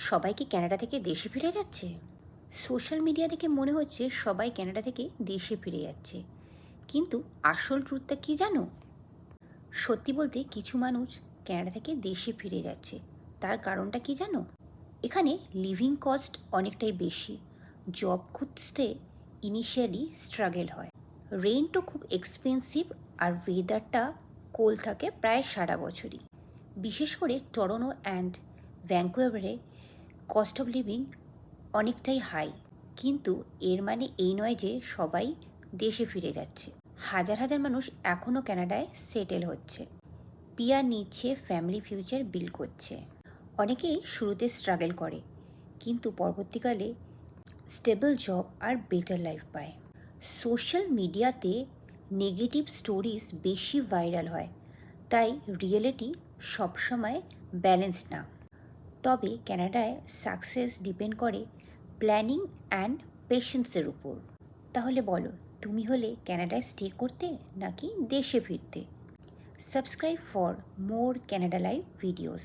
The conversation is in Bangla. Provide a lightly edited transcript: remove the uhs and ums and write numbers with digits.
সবাই কি কানাডা থেকে দেশে ফিরে যাচ্ছে? সোশ্যাল মিডিয়া দেখে মনে হচ্ছে সবাই কানাডা থেকে দেশে ফিরে যাচ্ছে, কিন্তু আসল ট্রুথটা কি জানো? সত্যি বলতে কিছু মানুষ কানাডা থেকে দেশে ফিরে যাচ্ছে। তার কারণটা কি জানো? এখানে লিভিং কস্ট অনেকটাই বেশি, জব খুঁজতে ইনিশিয়ালি স্ট্রাগল হয়, রেন্টও খুব এক্সপেন্সিভ, আর ওয়েদারটা কোল্ড থাকে প্রায় সারা বছরই। বিশেষ করে টরন্টো অ্যান্ড ভ্যাঙ্কুভারে কস্ট অফ লিভিং অনেকটাই হাই। কিন্তু এর মানে এই নয় যে সবাই দেশে ফিরে যাচ্ছে। হাজার হাজার মানুষ এখনও কানাডায় সেটেল হচ্ছে, পিআর নিচ্ছে, ফ্যামিলি ফিউচার বিল্ড করছে। অনেকেই শুরুতে স্ট্রাগল করে, কিন্তু পরবর্তীকালে স্টেবল জব আর বেটার লাইফ পায়। সোশ্যাল মিডিয়াতে নেগেটিভ স্টোরিজ বেশি ভাইরাল হয়, তাই রিয়েলিটি সবসময় ব্যালেন্স না। তবে কানাডায় সাকসেস ডিপেন্ড করে প্ল্যানিং অ্যান্ড পেশেন্সের উপর। তাহলে বলো, তুমি হলে কানাডায় স্টে করতে নাকি দেশে ফিরতে? Subscribe for more Canada live videos.